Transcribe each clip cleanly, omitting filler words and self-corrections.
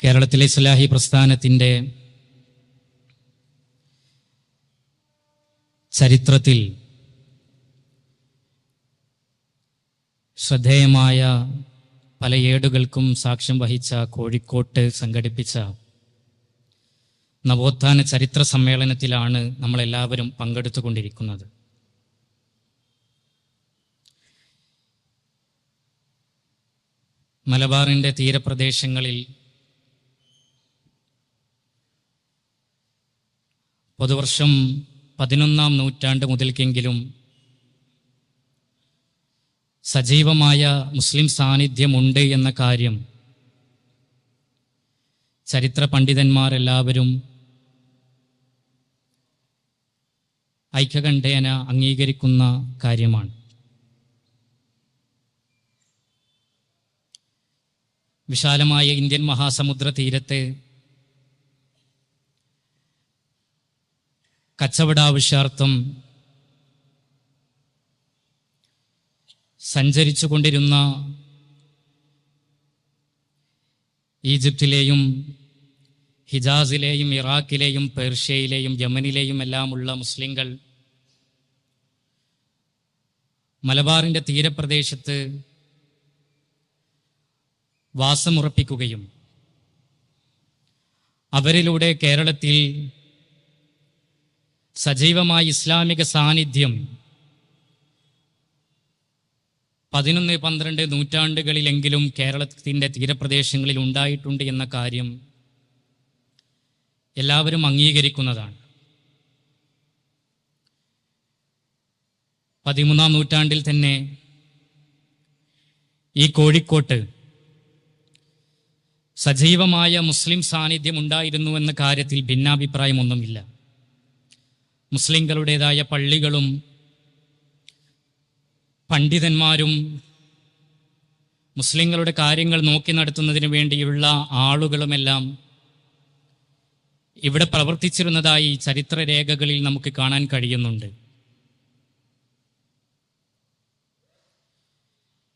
കേരളത്തിലെ ഇസ്ലാഹി പ്രസ്ഥാനത്തിൻ്റെ ചരിത്രത്തിൽ ശ്രദ്ധേയമായ പല ഏടുകൾക്കും സാക്ഷ്യം വഹിച്ച കോഴിക്കോട്ട് സംഘടിപ്പിച്ച നവോത്ഥാന ചരിത്ര സമ്മേളനത്തിലാണ് നമ്മളെല്ലാവരും പങ്കെടുത്തുകൊണ്ടിരിക്കുന്നത്. മലബാറിൻ്റെ തീരപ്രദേശങ്ങളിൽ പൊതുവർഷം 11-ാം നൂറ്റാണ്ട് മുതൽക്കെങ്കിലും സജീവമായ മുസ്ലിം സാന്നിധ്യമുണ്ട് എന്ന കാര്യം ചരിത്ര പണ്ഡിതന്മാരെല്ലാവരും ഐക്യകണ്ഠേന അംഗീകരിക്കുന്ന കാര്യമാണ്. വിശാലമായ ഇന്ത്യൻ മഹാസമുദ്ര തീരത്ത് കച്ചവടാവശ്യാർത്ഥം സഞ്ചരിച്ചു കൊണ്ടിരുന്ന ഈജിപ്തിലെയും ഹിജാസിലെയും ഇറാഖിലെയും പേർഷ്യയിലെയും യമനിലെയും എല്ലാമുള്ള മുസ്ലിങ്ങൾ മലബാറിൻ്റെ തീരപ്രദേശത്ത് വാസമുറപ്പിക്കുകയും അവരിലൂടെ കേരളത്തിൽ സജീവമായ ഇസ്ലാമിക സാന്നിധ്യം 11-12 നൂറ്റാണ്ടുകളിലെങ്കിലും കേരളത്തിൻ്റെ തീരപ്രദേശങ്ങളിൽ ഉണ്ടായിട്ടുണ്ട് എന്ന കാര്യം എല്ലാവരും അംഗീകരിക്കുന്നതാണ്. 13-ാം നൂറ്റാണ്ടിൽ തന്നെ ഈ കോഴിക്കോട്ട് സജീവമായ മുസ്ലിം സാന്നിധ്യം ഉണ്ടായിരുന്നു എന്ന കാര്യത്തിൽ ഭിന്നാഭിപ്രായമൊന്നുമില്ല. മുസ്ലിങ്ങളുടേതായ പള്ളികളും പണ്ഡിതന്മാരും മുസ്ലിങ്ങളുടെ കാര്യങ്ങൾ നോക്കി നടത്തുന്നതിന് വേണ്ടിയുള്ള ആളുകളുമെല്ലാം ഇവിടെ പ്രവർത്തിച്ചിരുന്നതായി ചരിത്രരേഖകളിൽ നമുക്ക് കാണാൻ കഴിയുന്നുണ്ട്.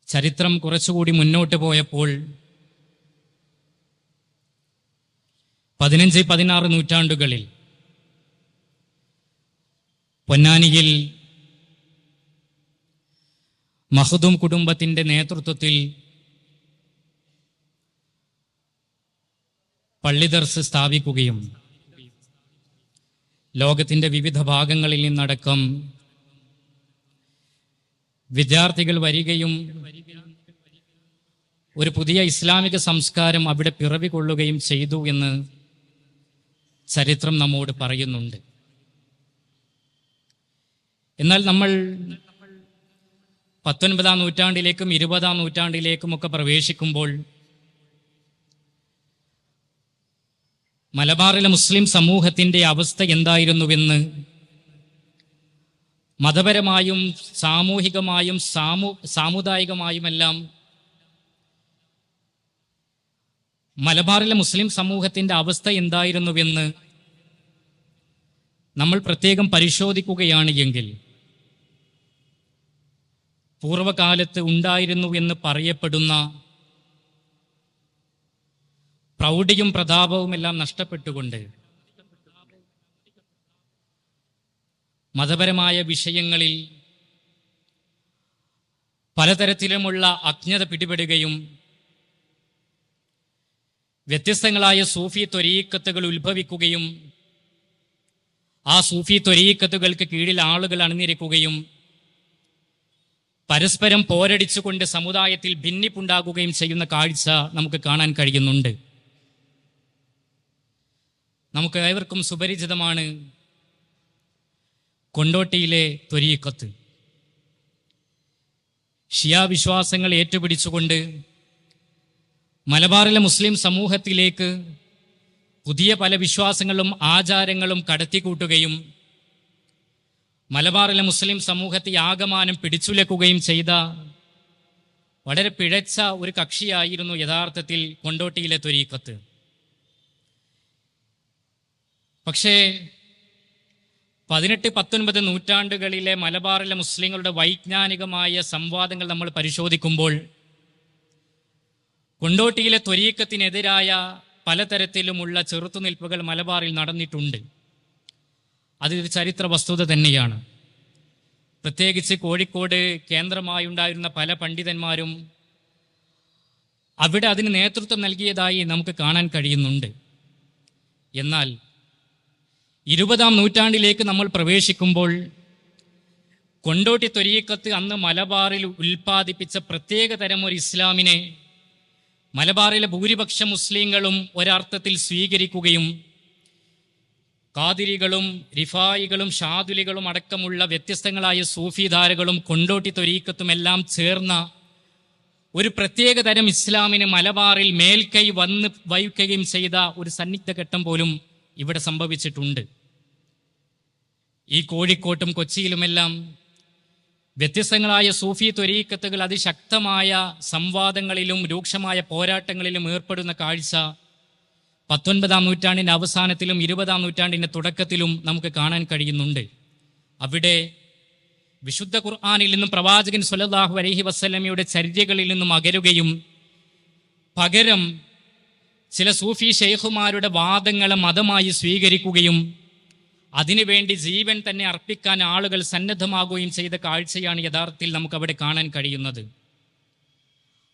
ചരിത്രം കുറച്ചുകൂടി മുന്നോട്ട് പോയപ്പോൾ 15-16 നൂറ്റാണ്ടുകളിൽ പൊന്നാനിയിൽ മഖ്ദൂം കുടുംബത്തിൻ്റെ നേതൃത്വത്തിൽ പള്ളി ദർസ് സ്ഥാപിക്കുകയും ലോകത്തിൻ്റെ വിവിധ ഭാഗങ്ങളിൽ നിന്നടക്കം വിദ്യാർത്ഥികൾ വരികയും ഒരു പുതിയ ഇസ്ലാമിക സംസ്കാരം അവിടെ പിറവികൊള്ളുകയും ചെയ്തു എന്ന് ചരിത്രം നമ്മോട് പറയുന്നുണ്ട്. എന്നാൽ നമ്മൾ 19-ാം നൂറ്റാണ്ടിലേക്കും 20-ാം നൂറ്റാണ്ടിലേക്കും ഒക്കെ പ്രവേശിക്കുമ്പോൾ മലബാറിലെ മുസ്ലിം സമൂഹത്തിൻ്റെ അവസ്ഥ എന്തായിരുന്നുവെന്ന് മതപരമായും സാമൂഹികമായും സാമുദായികമായുമെല്ലാം മലബാറിലെ മുസ്ലിം സമൂഹത്തിൻ്റെ അവസ്ഥ എന്തായിരുന്നുവെന്ന് നമ്മൾ പ്രത്യേകം പരിശോധിക്കുകയാണ് എങ്കിൽ പൂർവകാലത്ത് ഉണ്ടായിരുന്നു എന്ന് പറയപ്പെടുന്ന പ്രൗഢിയും പ്രതാപവുമെല്ലാം നഷ്ടപ്പെട്ടുകൊണ്ട് മതപരമായ വിഷയങ്ങളിൽ പലതരത്തിലുമുള്ള അജ്ഞത പിടിപെടുകയും വ്യത്യസ്തങ്ങളായ സൂഫി ത്വരീഖത്തുകൾ ഉത്ഭവിക്കുകയും ആ സൂഫി ത്വരീഖത്തുകൾക്ക് കീഴിൽ ആളുകൾ അണിനിരക്കുകയും പരസ്പരം പോരടിച്ചുകൊണ്ട് സമുദായത്തിൽ ഭിന്നിപ്പുണ്ടാകുകയും ചെയ്യുന്ന കാഴ്ച നമുക്ക് കാണാൻ കഴിയുന്നുണ്ട്. നമുക്ക് ഏവർക്കും സുപരിചിതമാണ് കൊണ്ടോട്ടിയിലെ ത്വരീഖത്ത്. ഷിയാ വിശ്വാസങ്ങൾ ഏറ്റുപിടിച്ചുകൊണ്ട് മലബാറിലെ മുസ്ലിം സമൂഹത്തിലേക്ക് പുതിയ പല വിശ്വാസങ്ങളും ആചാരങ്ങളും കടത്തിക്കൂട്ടുകയും മലബാറിലെ മുസ്ലിം സമൂഹത്തെ ആകമാനം പിടിച്ചുലക്കുകയും ചെയ്ത വളരെ പിഴച്ച ഒരു കക്ഷിയായിരുന്നു യഥാർത്ഥത്തിൽ കൊണ്ടോട്ടിയിലെ ത്വരീഖത്ത്. പക്ഷേ 18-19 നൂറ്റാണ്ടുകളിലെ മലബാറിലെ മുസ്ലിങ്ങളുടെ വൈജ്ഞാനികമായ സംവാദങ്ങൾ നമ്മൾ പരിശോധിക്കുമ്പോൾ കൊണ്ടോട്ടിയിലെ ത്വരീഖത്തിനെതിരായ പലതരത്തിലുമുള്ള ചെറുത്തുനിൽപ്പുകൾ മലബാറിൽ നടന്നിട്ടുണ്ട്. അതൊരു ചരിത്ര വസ്തുത തന്നെയാണ്. പ്രത്യേകിച്ച് കോഴിക്കോട് കേന്ദ്രമായുണ്ടായിരുന്ന പല പണ്ഡിതന്മാരും അവിടെ അതിന് നേതൃത്വം നൽകിയതായി നമുക്ക് കാണാൻ കഴിയുന്നുണ്ട്. എന്നാൽ 20-ാം നൂറ്റാണ്ടിലേക്ക് നമ്മൾ പ്രവേശിക്കുമ്പോൾ കൊണ്ടോട്ടി ത്വരീഖത്ത് അന്ന് മലബാറിൽ ഉൽപ്പാദിപ്പിച്ച പ്രത്യേക തരം ഒരു ഇസ്ലാമിനെ മലബാറിലെ ഭൂരിപക്ഷ മുസ്ലിങ്ങളും ഒരർത്ഥത്തിൽ സ്വീകരിക്കുകയും ഖാദിരികളും റിഫായികളും ഷാദുലികളും അടക്കമുള്ള വ്യത്യസ്തങ്ങളായ സൂഫിധാരകളും കൊണ്ടോട്ടി ത്വരീഖത്തുമെല്ലാം ചേർന്ന ഒരു പ്രത്യേക തരം ഇസ്ലാമിന് മലബാറിൽ മേൽക്കൈ വന്ന് വഹിക്കുകയും ചെയ്ത ഒരു സന്നിഗ്ധ ഘട്ടം പോലും ഇവിടെ സംഭവിച്ചിട്ടുണ്ട്. ഈ കോഴിക്കോട്ടും കൊച്ചിയിലുമെല്ലാം വ്യത്യസ്തങ്ങളായ സൂഫി ത്വരീഖത്തുകൾ അതിശക്തമായ സംവാദങ്ങളിലും രൂക്ഷമായ പോരാട്ടങ്ങളിലും ഏർപ്പെടുന്ന കാഴ്ച 19-ാം നൂറ്റാണ്ടിൻ്റെ അവസാനത്തിലും 20-ാം നൂറ്റാണ്ടിൻ്റെ തുടക്കത്തിലും നമുക്ക് കാണാൻ കഴിയുന്നുണ്ട്. അവിടെ വിശുദ്ധ ഖുർആനിൽ നിന്നും പ്രവാചകൻ സ്വല്ലല്ലാഹു അലൈഹി വസല്ലമയുടെ ചര്യകളിൽ നിന്നും അകരുകയും പകരം ചില സൂഫി ഷെയ്ഖുമാരുടെ വാദങ്ങളെ മതമായി സ്വീകരിക്കുകയും അതിനുവേണ്ടി ജീവൻ തന്നെ അർപ്പിക്കാൻ ആളുകൾ സന്നദ്ധമാകുകയും ചെയ്ത കാഴ്ചയാണ് യഥാർത്ഥത്തിൽ നമുക്കവിടെ കാണാൻ കഴിയുന്നത്.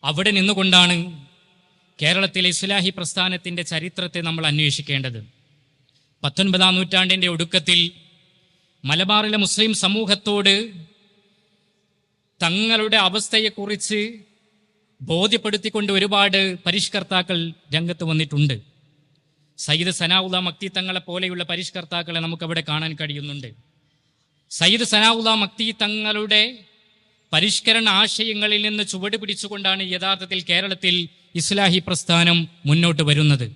അവിടെ നിന്നുകൊണ്ടാണ് കേരളത്തിലെ ഇസ്ലാഹി പ്രസ്ഥാനത്തിൻ്റെ ചരിത്രത്തെ നമ്മൾ അന്വേഷിക്കേണ്ടത്. 19-ാം നൂറ്റാണ്ടിൻ്റെ ഒടുക്കത്തിൽ മലബാറിലെ മുസ്ലിം സമൂഹത്തോട് തങ്ങളുടെ അവസ്ഥയെക്കുറിച്ച് ബോധ്യപ്പെടുത്തിക്കൊണ്ട് ഒരുപാട് പരിഷ്കർത്താക്കൾ രംഗത്ത് വന്നിട്ടുണ്ട്. സയ്യിദ് സനാഉല്ലാ മക്തി തങ്ങളെ പോലെയുള്ള പരിഷ്കർത്താക്കളെ നമുക്കവിടെ കാണാൻ കഴിയുന്നുണ്ട്. സയ്യിദ് സനാഉല്ലാ മക്തി തങ്ങളുടെ പരിഷ്കരണ ആശയങ്ങളിൽ നിന്ന് ചുവട് പിടിച്ചുകൊണ്ടാണ് യഥാർത്ഥത്തിൽ കേരളത്തിൽ ഇസ്ലാഹി പ്രസ്ഥാനം മുന്നോട്ട് വരുന്നത്.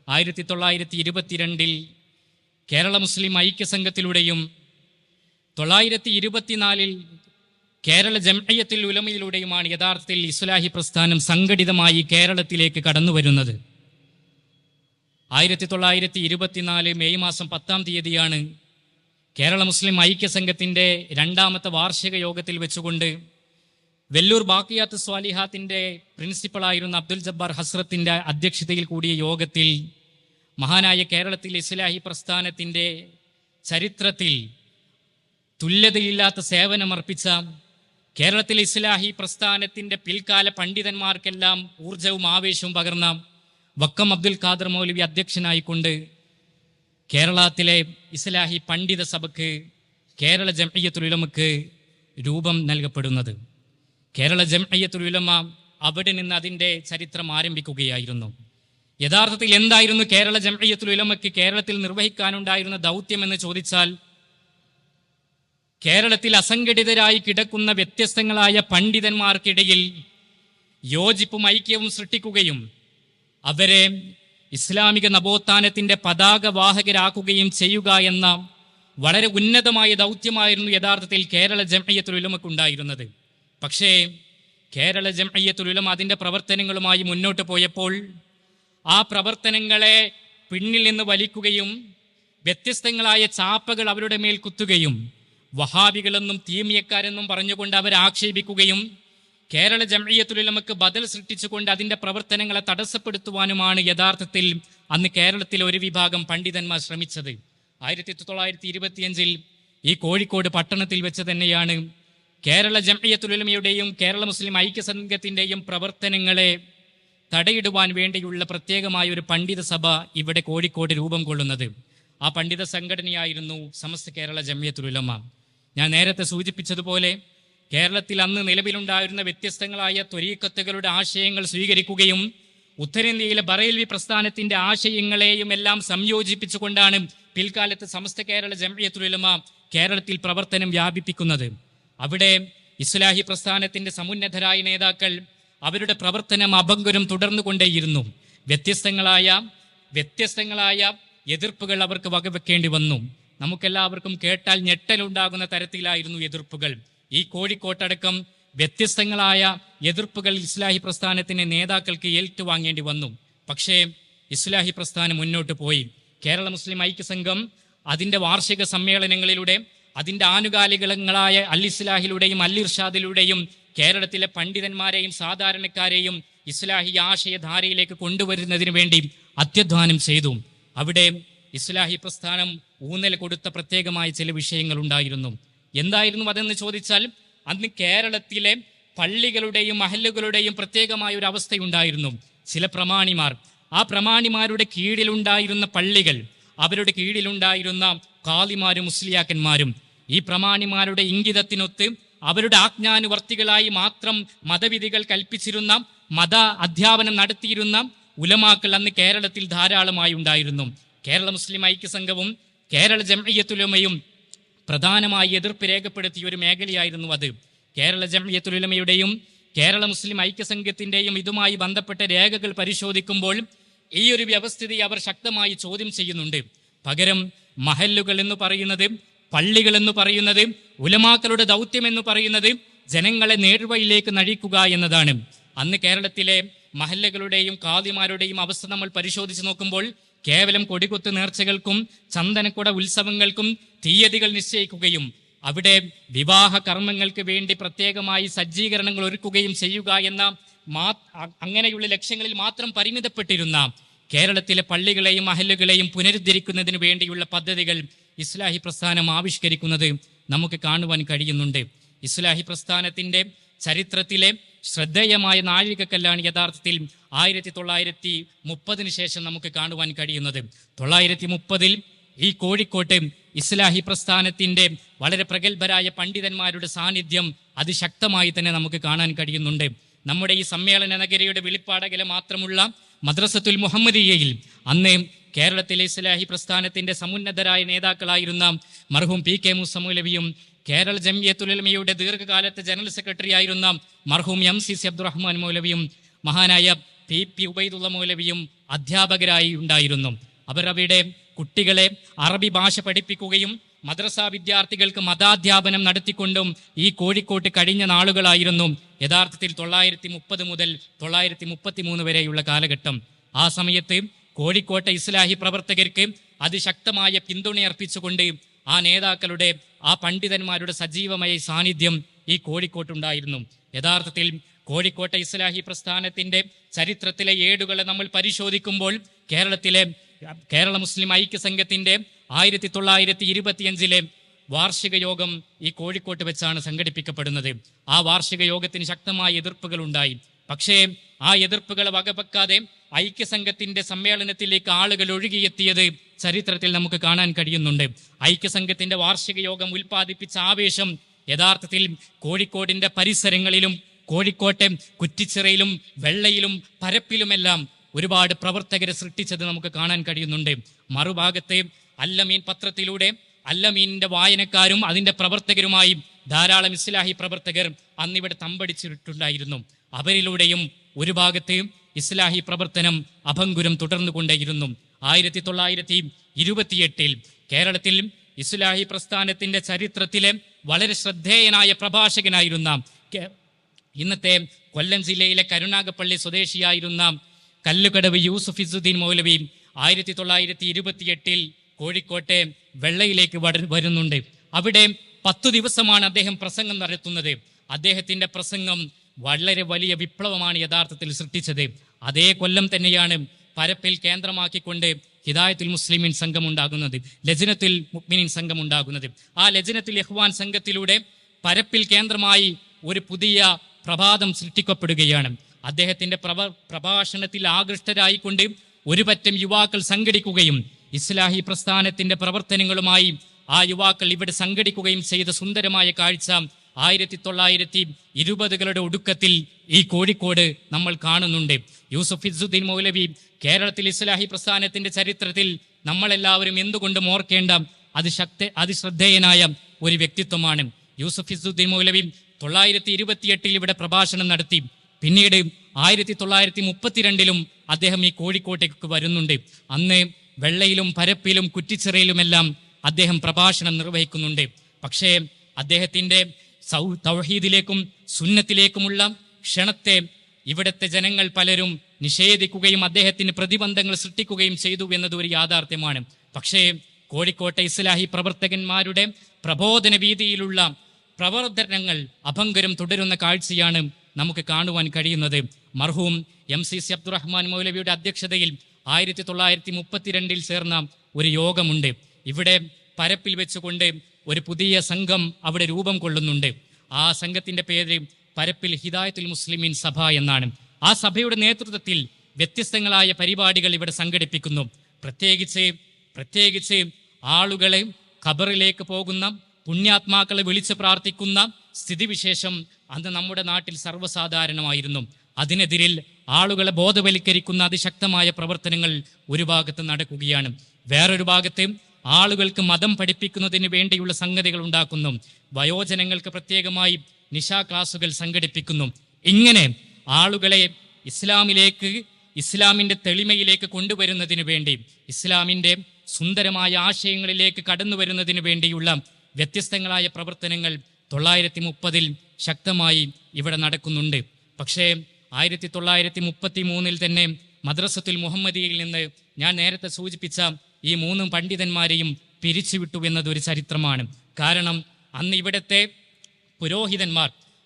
1922 കേരള മുസ്ലിം ഐക്യസംഘത്തിലൂടെയും 924 കേരള ജംഇയ്യത്തുൽ ഉലമയിലൂടെയുമാണ് യഥാർത്ഥത്തിൽ ഇസ്ലാഹി പ്രസ്ഥാനം സംഘടിതമായി കേരളത്തിലേക്ക് കടന്നു വരുന്നത്. 1924 മെയ് മാസം 10-ാം തീയതിയാണ് കേരള മുസ്ലിം ഐക്യസംഘത്തിൻ്റെ 2ാമത്തെ വാർഷിക യോഗത്തിൽ വെച്ചുകൊണ്ട് വെല്ലൂർ ബാക്കിയാത്ത് സ്വാലിഹാത്തിൻ്റെ പ്രിൻസിപ്പളായിരുന്ന അബ്ദുൽ ജബ്ബാർ ഹസ്രത്തിൻ്റെ അധ്യക്ഷതയിൽ കൂടിയ യോഗത്തിൽ മഹാനായ കേരളത്തിലെ ഇസ്ലാഹി പ്രസ്ഥാനത്തിൻ്റെ ചരിത്രത്തിൽ തുല്യതയില്ലാത്ത സേവനമർപ്പിച്ച കേരളത്തിലെ ഇസ്ലാഹി പ്രസ്ഥാനത്തിൻ്റെ പിൽക്കാല പണ്ഡിതന്മാർക്കെല്ലാം ഊർജവും ആവേശവും പകർന്ന വക്കം അബ്ദുൽ ഖാദർ മൗലവി അധ്യക്ഷനായിക്കൊണ്ട് കേരളത്തിലെ ഇസ്ലാഹി പണ്ഡിത സഭയ്ക്ക് കേരള ജംഇയ്യത്തുൽ ഉലമക്ക് രൂപം നൽകപ്പെടുന്നത്. കേരള ജംഇയ്യത്തുൽ ഉലമ അവിടെ നിന്ന് അതിൻ്റെ ചരിത്രം ആരംഭിക്കുകയായിരുന്നു. യഥാർത്ഥത്തിൽ എന്തായിരുന്നു കേരള ജംഇയ്യത്തുൽ ഉലമക്ക് കേരളത്തിൽ നിർവഹിക്കാനുണ്ടായിരുന്ന ദൗത്യമെന്ന് ചോദിച്ചാൽ, കേരളത്തിൽ അസംഘടിതരായി കിടക്കുന്ന വ്യത്യസ്തങ്ങളായ പണ്ഡിതന്മാർക്കിടയിൽ യോജിപ്പും ഐക്യവും സൃഷ്ടിക്കുകയും അവരെ ഇസ്ലാമിക നവോത്ഥാനത്തിൻ്റെ പതാകവാഹകരാക്കുകയും ചെയ്യുക എന്ന വളരെ ഉന്നതമായ ദൗത്യമായിരുന്നു യഥാർത്ഥത്തിൽ കേരള ജംഇയ്യത്തുൽ ഉലമക്കുണ്ടായിരുന്നത്. പക്ഷേ കേരള ജംഇയ്യത്തുൽ ഉലമ അതിൻ്റെ പ്രവർത്തനങ്ങളുമായി മുന്നോട്ട് പോയപ്പോൾ ആ പ്രവർത്തനങ്ങളെ പിന്നിൽ നിന്ന് വലിക്കുകയും വ്യത്യസ്തങ്ങളായ ചാപ്പകൾ അവരുടെ മേൽ കുത്തുകയും വഹാബികളെന്നും തീമിയക്കാരെന്നും പറഞ്ഞുകൊണ്ട് അവരെ ആക്ഷേപിക്കുകയും കേരള ജംഇയ്യത്തുൽ ഉലമക്ക് ബദൽ സൃഷ്ടിച്ചുകൊണ്ട് അതിൻ്റെ പ്രവർത്തനങ്ങളെ തടസ്സപ്പെടുത്തുവാനുമാണ് യഥാർത്ഥത്തിൽ അന്ന് കേരളത്തിലെ ഒരു വിഭാഗം പണ്ഡിതന്മാർ ശ്രമിച്ചത്. 1925 ഈ കോഴിക്കോട് പട്ടണത്തിൽ വെച്ച് തന്നെയാണ് കേരള ജംഇയ്യത്തുൽ ഉലമയുടെയും കേരള മുസ്ലിം ഐക്യസംഘത്തിൻ്റെയും പ്രവർത്തനങ്ങളെ തടയിടുവാൻ വേണ്ടിയുള്ള പ്രത്യേകമായ ഒരു പണ്ഡിത സഭ ഇവിടെ കോഴിക്കോട് രൂപം കൊള്ളുന്നത്. ആ പണ്ഡിത സംഘടനയായിരുന്നു സമസ്ത കേരള ജംഇയ്യത്തുൽ ഉലമ. ഞാൻ നേരത്തെ സൂചിപ്പിച്ചതുപോലെ കേരളത്തിൽ അന്ന് നിലവിലുണ്ടായിരുന്ന വ്യത്യസ്തങ്ങളായ ത്വരീഖത്തുകളുടെ ആശയങ്ങൾ സ്വീകരിക്കുകയും ഉത്തരേന്ത്യയിലെ ബറേൽവി പ്രസ്ഥാനത്തിൻ്റെ ആശയങ്ങളെയും എല്ലാം സംയോജിപ്പിച്ചുകൊണ്ടാണ് പിൽക്കാലത്ത് സമസ്ത കേരള ജംഇയ്യത്തുൽ ഉലമ കേരളത്തിൽ പ്രവർത്തനം വ്യാപിപ്പിക്കുന്നത്. അവിടെ ഇസ്ലാഹി പ്രസ്ഥാനത്തിൻ്റെ സമുന്നതരായ നേതാക്കൾ അവരുടെ പ്രവർത്തനം അഭംഗുരം തുടർന്നുകൊണ്ടേയിരുന്നു. വ്യത്യസ്തങ്ങളായ എതിർപ്പുകൾ അവർക്ക് വകവെക്കേണ്ടി വന്നു. നമുക്കെല്ലാവർക്കും കേട്ടാൽ ഞെട്ടലുണ്ടാകുന്ന തരത്തിലായിരുന്നു എതിർപ്പുകൾ. ഈ കോഴിക്കോട്ടടക്കം വ്യത്യസ്തങ്ങളായ എതിർപ്പുകൾ ഇസ്ലാഹി പ്രസ്ഥാനത്തിൻ്റെ നേതാക്കൾക്ക് ഏറ്റുവാങ്ങേണ്ടി വന്നു. പക്ഷേ ഇസ്ലാഹി പ്രസ്ഥാനം മുന്നോട്ട് പോയി. കേരള മുസ്ലിം ഐക്യസംഘം അതിൻ്റെ വാർഷിക സമ്മേളനങ്ങളിലൂടെ അതിൻ്റെ ആനുകാലികളായ അൽ ഇസ്ലാഹിലൂടെയും അൽ ഇർഷാദിലൂടെയും കേരളത്തിലെ പണ്ഡിതന്മാരെയും സാധാരണക്കാരെയും ഇസ്ലാഹി ആശയധാരയിലേക്ക് കൊണ്ടുവരുന്നതിന് വേണ്ടി അത്യധ്വാനം ചെയ്തു. അവിടെ ഇസ്ലാഹി പ്രസ്ഥാനം ഊന്നൽ കൊടുത്ത പ്രത്യേകമായ ചില വിഷയങ്ങൾ ഉണ്ടായിരുന്നു. എന്തായിരുന്നു അതെന്ന് ചോദിച്ചാൽ, അന്ന് കേരളത്തിലെ പള്ളികളുടെയും മഹല്ലുകളുടെയും പ്രത്യേകമായ ഒരു അവസ്ഥയുണ്ടായിരുന്നു. ചില പ്രമാണിമാർ, ആ പ്രമാണിമാരുടെ കീഴിലുണ്ടായിരുന്ന പള്ളികൾ, അവരുടെ കീഴിലുണ്ടായിരുന്ന ഖാദിമാരും മുസ്ലിയാക്കന്മാരും ഈ പ്രമാണിമാരുടെ ഇംഗിതത്തിനൊത്ത് അവരുടെ ആജ്ഞാനുവർത്തികളായി മാത്രം മതവിധികൾ കൽപ്പിച്ചിരുന്ന, മത അധ്യാപനം നടത്തിയിരുന്ന ഉലമാക്കൾ അന്ന് കേരളത്തിൽ ധാരാളമായി ഉണ്ടായിരുന്നു. കേരള മുസ്ലിം ഐക്യസംഘവും കേരള ജംഇയ്യത്തുൽ ഉലമയും പ്രധാനമായി എതിർപ്പ് രേഖപ്പെടുത്തിയ ഒരു മേഖലയായിരുന്നു അത്. കേരള ജംഇയ്യത്തുൽ ഉലമയുടെയും കേരള മുസ്ലിം ഐക്യസംഘത്തിന്റെയും ഇതുമായി ബന്ധപ്പെട്ട രേഖകൾ പരിശോധിക്കുമ്പോൾ ഈ ഒരു വ്യവസ്ഥിതി അവർ ശക്തമായി ചോദ്യം ചെയ്യുന്നുണ്ട്. പകരം മഹല്ലുകൾ എന്ന് പറയുന്നത്, പള്ളികൾ എന്ന് പറയുന്നത്, ഉലമാക്കളുടെ ദൗത്യം എന്ന് പറയുന്നത് ജനങ്ങളെ നേർവഴിയിലേക്ക് നയിക്കുക എന്നതാണ്. അന്ന് കേരളത്തിലെ മഹല്ലുകളുടെയും ഖാദിമാരുടെയും അവസ്ഥ നമ്മൾ പരിശോധിച്ച് നോക്കുമ്പോൾ കേവലം കൊടികുത്ത് നേർച്ചകൾക്കും ചന്ദനക്കുട ഉത്സവങ്ങൾക്കും തീയതികൾ നിശ്ചയിക്കുകയും അവിടെ വിവാഹ കർമ്മങ്ങൾക്ക് വേണ്ടി പ്രത്യേകമായി സജ്ജീകരണങ്ങൾ ഒരുക്കുകയും ചെയ്യുക എന്ന അങ്ങനെയുള്ള ലക്ഷ്യങ്ങളിൽ മാത്രം പരിമിതപ്പെട്ടിരുന്ന കേരളത്തിലെ പള്ളികളെയും മഹല്ലുകളെയും പുനരുദ്ധരിക്കുന്നതിന് വേണ്ടിയുള്ള പദ്ധതികൾ ഇസ്ലാഹി പ്രസ്ഥാനം ആവിഷ്കരിക്കുന്നത് നമുക്ക് കാണുവാൻ കഴിയുന്നുണ്ട്. ഇസ്ലാഹി പ്രസ്ഥാനത്തിന്റെ ചരിത്രത്തിലെ ശ്രദ്ധേയമായ നാഴികക്കല്ലാണ് യഥാർത്ഥത്തിൽ 1930 ശേഷം നമുക്ക് കാണുവാൻ കഴിയുന്നത്. 1930 ഈ കോഴിക്കോട്ട് ഇസ്ലാഹി പ്രസ്ഥാനത്തിന്റെ വളരെ പ്രഗത്ഭരായ പണ്ഡിതന്മാരുടെ സാന്നിധ്യം അതിശക്തമായി തന്നെ നമുക്ക് കാണാൻ കഴിയുന്നുണ്ട്. നമ്മുടെ ഈ സമ്മേളന നഗരിയുടെ വെളിപ്പാടകല മാത്രമുള്ള മദ്രസത്തുൽ മുഹമ്മദിയയിൽ അന്ന് കേരളത്തിലെ ഇസ്ലാഹി പ്രസ്ഥാനത്തിന്റെ സമുന്നതരായ നേതാക്കളായിരുന്ന മർഹൂം പി.കെ. മൂസ മൗലവിയും കേരള ജംഇയ്യത്തുൽ ഉലമയുടെ ദീർഘകാലത്തെ ജനറൽ സെക്രട്ടറി ആയിരുന്ന മർഹൂം എം.സി.സി. അബ്ദുറഹ്മാൻ മൗലവിയും മഹാനായ പി ഉബൈദുള്ള മൗലവിയും അധ്യാപകരായി ഉണ്ടായിരുന്നു. അവർ അവരുടെ കുട്ടികളെ അറബി ഭാഷ പഠിപ്പിക്കുകയും മദ്രസ വിദ്യാർത്ഥികൾക്ക് മതാധ്യാപനം നടത്തിക്കൊണ്ടും ഈ കോഴിക്കോട്ട് കഴിഞ്ഞ നാളുകളായിരുന്നു യഥാർത്ഥത്തിൽ 930 മുതൽ 933 വരെയുള്ള കാലഘട്ടം. ആ സമയത്ത് കോഴിക്കോട്ടെ ഇസ്ലാഹി പ്രവർത്തകർക്ക് അതിശക്തമായ പിന്തുണയർപ്പിച്ചുകൊണ്ട് ആ നേതാക്കളുടെ, ആ പണ്ഡിതന്മാരുടെ സജീവമായ സാന്നിധ്യം ഈ കോഴിക്കോട്ടുണ്ടായിരുന്നു. യഥാർത്ഥത്തിൽ കോഴിക്കോട്ടെ ഇസ്ലാഹി പ്രസ്ഥാനത്തിന്റെ ചരിത്രത്തിലെ ഏടുകളെ നമ്മൾ പരിശോധിക്കുമ്പോൾ കേരള മുസ്ലിം ഐക്യസംഘത്തിന്റെ 1925 വാർഷിക യോഗം ഈ കോഴിക്കോട്ട് വെച്ചാണ് സംഘടിപ്പിക്കപ്പെടുന്നത്. ആ വാർഷിക യോഗത്തിന് ശക്തമായ എതിർപ്പുകൾ ഉണ്ടായി. പക്ഷേ ആ എതിർപ്പുകളെ വകവെക്കാതെ ഐക്യസംഘത്തിന്റെ സമ്മേളനത്തിലേക്ക് ആളുകൾ ഒഴുകിയെത്തിയത് ചരിത്രത്തിൽ നമുക്ക് കാണാൻ കഴിയുന്നുണ്ട്. ഐക്യസംഘത്തിന്റെ വാർഷിക യോഗം ഉൽപ്പാദിപ്പിച്ച ആവേശം യഥാർത്ഥത്തിൽ കോഴിക്കോടിന്റെ പരിസരങ്ങളിലും കോഴിക്കോട്ടെ കുറ്റിച്ചിറയിലും വെള്ളയിലും പരപ്പിലുമെല്ലാം ഒരുപാട് പ്രവർത്തകരെ സൃഷ്ടിച്ചത് നമുക്ക് കാണാൻ കഴിയുന്നുണ്ട്. മറുഭാഗത്ത് അല്ലമീൻ പത്രത്തിലൂടെ അല്ലമീനിന്റെ വായനക്കാരും അതിന്റെ പ്രവർത്തകരുമായി ധാരാളം ഇസ്ലാഹി പ്രവർത്തകർ അന്നിവിടെ തമ്പടിച്ചിട്ടുണ്ടായിരുന്നു. അവരിലൂടെയും ഒരു ഭാഗത്ത് ഇസ്ലാഹി പ്രവർത്തനം അഭംഗുരം തുടർന്നുകൊണ്ടേയിരുന്നു. 1928 കേരളത്തിൽ ഇസ്ലാഹി പ്രസ്ഥാനത്തിന്റെ ചരിത്രത്തിലെ വളരെ ശ്രദ്ധേയനായ പ്രഭാഷകനായിരുന്ന ഇന്നത്തെ കൊല്ലം ജില്ലയിലെ കരുനാഗപ്പള്ളി സ്വദേശിയായിരുന്ന കല്ലുകടവ് യൂസുഫ് ഇസുദ്ദീൻ മൗലവി 1928 കോഴിക്കോട്ടെ വെള്ളയിലേക്ക് വരുന്നുണ്ട്. അവിടെ 10 ദിവസമാണ് അദ്ദേഹം പ്രസംഗം നടത്തുന്നത്. അദ്ദേഹത്തിന്റെ പ്രസംഗം വളരെ വലിയ വിപ്ലവമാണ് യഥാർത്ഥത്തിൽ സൃഷ്ടിച്ചത്. അതേ കൊല്ലം തന്നെയാണ് പരപ്പിൽ കേന്ദ്രമാക്കിക്കൊണ്ട് ഹിദായത്തുൽ മുസ്ലിമീൻ സംഘം ഉണ്ടാകുന്നത്, ലജ്നത്തുൽ മുഅ്മിനീൻ സംഘം ഉണ്ടാകുന്നത്. ആ ലജ്നത്തുൽ ഇഖ്വാൻ സംഘത്തിലൂടെ പരപ്പിൽ കേന്ദ്രമായി ഒരു പുതിയ പ്രഭാതം സൃഷ്ടിക്കപ്പെടുകയാണ്. അദ്ദേഹത്തിന്റെ പ്രഭാഷണത്തിൽ ആകൃഷ്ടരായിക്കൊണ്ട് ഒരു പറ്റം യുവാക്കൾ സംഘടിക്കുകയും ഇസ്ലാഹി പ്രസ്ഥാനത്തിന്റെ പ്രവർത്തനങ്ങളുമായി ആ യുവാക്കൾ ഇവിടെ സംഘടിക്കുകയും ചെയ്ത സുന്ദരമായ കാഴ്ച 1920കളുടെ ഒടുക്കത്തിൽ ഈ കോഴിക്കോട് നമ്മൾ കാണുന്നുണ്ട്. യൂസുഫ് ഇസുദ്ദീൻ മൗലവി കേരളത്തിൽ ഇസ്ലാഹി പ്രസ്ഥാനത്തിന്റെ ചരിത്രത്തിൽ നമ്മളെല്ലാവരും എന്തുകൊണ്ടും ഓർക്കേണ്ട അതിശ്രദ്ധേയനായ ഒരു വ്യക്തിത്വമാണ്. യൂസുഫ് ഇസുദ്ദീൻ മൗലവി 1928 ഇവിടെ പ്രഭാഷണം നടത്തി. പിന്നീട് 1932 അദ്ദേഹം ഈ കോഴിക്കോട്ടേക്ക് വരുന്നുണ്ട്. അന്ന് വെള്ളയിലും പരപ്പിലും കുറ്റിച്ചിറയിലുമെല്ലാം അദ്ദേഹം പ്രഭാഷണം നിർവഹിക്കുന്നുണ്ട്. പക്ഷേ അദ്ദേഹത്തിന്റെ തൗഹീദിലേക്കും സുന്നത്തിലേക്കുമുള്ള ക്ഷണത്തെ ഇവിടുത്തെ ജനങ്ങൾ പലരും നിഷേധിക്കുകയും അദ്ദേഹത്തിന് പ്രതിബന്ധങ്ങൾ സൃഷ്ടിക്കുകയും ചെയ്തു എന്നത് ഒരു യാഥാർത്ഥ്യമാണ്. പക്ഷേ കോഴിക്കോട്ടെ ഇസ്ലാഹി പ്രവർത്തകന്മാരുടെ പ്രബോധന വീതിയിലുള്ള പ്രവർത്തനങ്ങൾ അഭംഗരം തുടരുന്ന കാഴ്ചയാണ് നമുക്ക് കാണുവാൻ കഴിയുന്നത്. മർഹൂം MCC അബ്ദുറഹ്മാൻ മൗലവിയുടെ അധ്യക്ഷതയിൽ 1932 ചേർന്ന ഒരു യോഗമുണ്ട്. ഇവിടെ പരപ്പിൽ വെച്ചുകൊണ്ട് ഒരു പുതിയ സംഘം അവിടെ രൂപം കൊള്ളുന്നുണ്ട്. ആ സംഘത്തിന്റെ പേര് പരപ്പിൽ ഹിദായത്തുൽ മുസ്ലിമീൻ സഭ എന്നാണ്. ആ സഭയുടെ നേതൃത്വത്തിൽ വ്യത്യസ്തങ്ങളായ പരിപാടികൾ ഇവിടെ സംഘടിപ്പിക്കുന്നു. പ്രത്യേകിച്ച് ആളുകളെ ഖബറിലേക്ക് പോകുന്ന പുണ്യാത്മാക്കളെ വിളിച്ച് പ്രാർത്ഥിക്കുന്ന സ്ഥിതിവിശേഷം അന്ന് നമ്മുടെ നാട്ടിൽ സർവ്വസാധാരണമായിരുന്നു. അതിനെതിരിൽ ആളുകളെ ബോധവൽക്കരിക്കുന്ന അതിശക്തമായ പ്രവർത്തനങ്ങൾ ഒരു ഭാഗത്ത് നടക്കുകയാണ്. വേറൊരു ഭാഗത്ത് ആളുകൾക്ക് മതം പഠിപ്പിക്കുന്നതിന് വേണ്ടിയുള്ള സംഗതികൾ ഉണ്ടാക്കുന്നു. വയോജനങ്ങൾക്ക് പ്രത്യേകമായി നിശാ ക്ലാസുകൾ സംഘടിപ്പിക്കുന്നു. ഇങ്ങനെ ആളുകളെ ഇസ്ലാമിന്റെ തെളിമയിലേക്ക് കൊണ്ടുവരുന്നതിന് വേണ്ടി, ഇസ്ലാമിന്റെ സുന്ദരമായ ആശയങ്ങളിലേക്ക് കടന്നു വരുന്നതിന് വേണ്ടിയുള്ള വ്യത്യസ്തങ്ങളായ പ്രവർത്തനങ്ങൾ 1930 ശക്തമായി ഇവിടെ നടക്കുന്നുണ്ട്. പക്ഷേ 1933 തന്നെ മദ്രസത്തുൽ മുഹമ്മദിയയിൽ നിന്ന് ഞാൻ നേരത്തെ സൂചിപ്പിച്ച ഈ 3 പണ്ഡിതന്മാരെയും പിരിച്ചുവിട്ടു എന്നതൊരു ചരിത്രമാണ്. കാരണം അന്ന് ഇവിടുത്തെ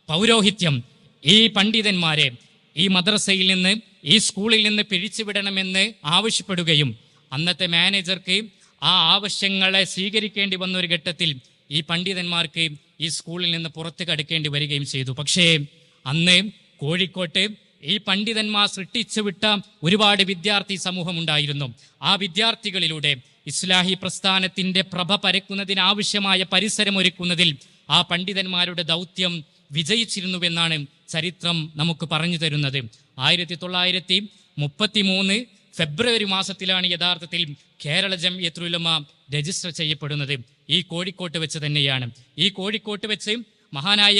പൗരോഹിത്യം ഈ പണ്ഡിതന്മാരെ ഈ മദ്രസയിൽ നിന്ന്, ഈ സ്കൂളിൽ നിന്ന് പിരിച്ചുവിടണമെന്ന് ആവശ്യപ്പെടുകയും അന്നത്തെ മാനേജർക്ക് ആ ആവശ്യങ്ങളെ സ്വീകരിക്കേണ്ടി വന്ന ഒരു ഘട്ടത്തിൽ ഈ പണ്ഡിതന്മാർക്ക് ഈ സ്കൂളിൽ നിന്ന് പുറത്ത് കടക്കേണ്ടി വരികയും ചെയ്തു. പക്ഷേ അന്ന് കോഴിക്കോട്ട് ഈ പണ്ഡിതന്മാർ സൃഷ്ടിച്ചുവിട്ട ഒരുപാട് വിദ്യാർത്ഥി സമൂഹം ഉണ്ടായിരുന്നു. ആ വിദ്യാർത്ഥികളിലൂടെ ഇസ്ലാഹി പ്രസ്ഥാനത്തിന്റെ പ്രഭ പരക്കുന്നതിനാവശ്യമായ പരിസരമൊരുക്കുന്നതിൽ ആ പണ്ഡിതന്മാരുടെ ദൗത്യം വിജയിച്ചിരുന്നുവെന്നാണ് ചരിത്രം നമുക്ക് പറഞ്ഞു തരുന്നത്. 1933 ഫെബ്രുവരി മാസത്തിലാണ് യഥാർത്ഥത്തിൽ കേരള ജംഇയ്യത്തുൽ ഉലമ രജിസ്റ്റർ ചെയ്യപ്പെടുന്നത്. ഈ കോഴിക്കോട്ട് വെച്ച് തന്നെയാണ്. ഈ കോഴിക്കോട്ട് വെച്ച് മഹാനായ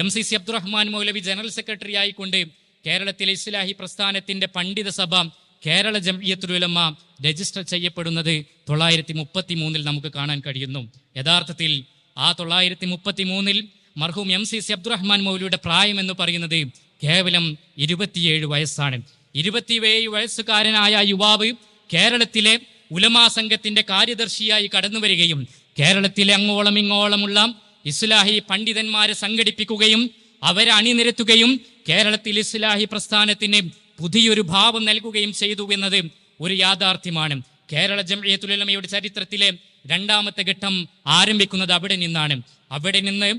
MCC അബ്ദുറഹ്മാൻ മൗലവി ജനറൽ സെക്രട്ടറി ആയിക്കൊണ്ട് കേരളത്തിലെ ഇസ്ലാഹി പ്രസ്ഥാനത്തിന്റെ പണ്ഡിത സഭ കേരള ജംഇയ്യത്തുൽ ഉലമ രജിസ്റ്റർ ചെയ്യപ്പെടുന്നത് 1933 നമുക്ക് കാണാൻ കഴിയുന്നു. യഥാർത്ഥത്തിൽ ആ 1933 മർഹൂം MCC അബ്ദുറഹ്മാൻ മൗലവിയുടെ പ്രായം എന്ന് പറയുന്നത് കേവലം 27 വയസ്സാണ്. 27 വയസ്സുകാരനായ യുവാവ് കേരളത്തിലെ ഉലമാ സംഘത്തിന്റെ കാര്യദർശിയായി കടന്നു വരികയും കേരളത്തിലെ അങ്ങോളം ഇങ്ങോളമുള്ള ഇസ്ലാഹി പണ്ഡിതന്മാരെ സംഘടിപ്പിക്കുകയും അവരെ അണിനിരത്തുകയും കേരളത്തിൽ ഇസ്ലാഹി പ്രസ്ഥാനത്തിന് പുതിയൊരു ഭാവം നൽകുകയും ചെയ്തു എന്നത് ഒരു യാഥാർത്ഥ്യമാണ്. കേരള ജംഇയ്യത്തുൽ ഉലമയുടെ ചരിത്രത്തിലെ 2ാമത്തെ ഘട്ടം ആരംഭിക്കുന്നത് അവിടെ നിന്നാണ്. അവിടെ നിന്ന്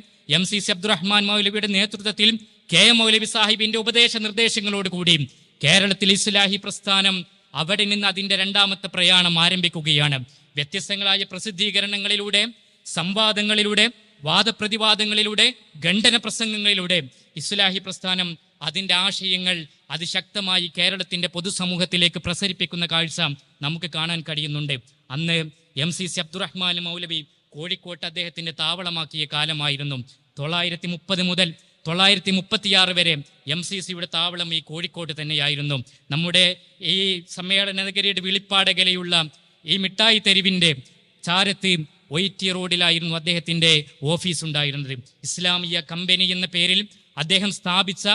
MCC അബ്ദുറഹ്മാൻ മൗലവിയുടെ നേതൃത്വത്തിൽ KM മൗലവി സാഹിബിന്റെ ഉപദേശ നിർദ്ദേശങ്ങളോടുകൂടി കേരളത്തിൽ ഇസ്ലാഹി പ്രസ്ഥാനം അവിടെ നിന്ന് അതിന്റെ 2ാമത്തെ പ്രയാണം ആരംഭിക്കുകയാണ്. വ്യത്യസ്തങ്ങളായ പ്രസിദ്ധീകരണങ്ങളിലൂടെ, സംവാദങ്ങളിലൂടെ, വാദപ്രതിവാദങ്ങളിലൂടെ, ഖണ്ഡന പ്രസംഗങ്ങളിലൂടെ ഇസ്ലാഹി പ്രസ്ഥാനം അതിന്റെ ആശയങ്ങൾ അതിശക്തമായി കേരളത്തിന്റെ പൊതുസമൂഹത്തിലേക്ക് പ്രസരിപ്പിക്കുന്ന കാഴ്ച നമുക്ക് കാണാൻ കഴിയുന്നുണ്ട്. അന്ന് MCC അബ്ദുറഹ്മാൻ മൗലവി കോഴിക്കോട്ട് അദ്ദേഹത്തിന്റെ താവളമാക്കിയ കാലമായിരുന്നു. 1930 മുതൽ 1936 വരെ MCCയുടെ താവളം ഈ കോഴിക്കോട്ട് തന്നെയായിരുന്നു. നമ്മുടെ ഈ സമ്മേളന നഗരിയുടെ വിളിപ്പാടകലയുള്ള ഈ മിഠായി തെരുവിന്റെ ചാരത്ത് OIT റോഡിലായിരുന്നു അദ്ദേഹത്തിന്റെ ഓഫീസ് ഉണ്ടായിരുന്നത്. ഇസ്ലാമിയ കമ്പനി എന്ന പേരിൽ അദ്ദേഹം സ്ഥാപിച്ച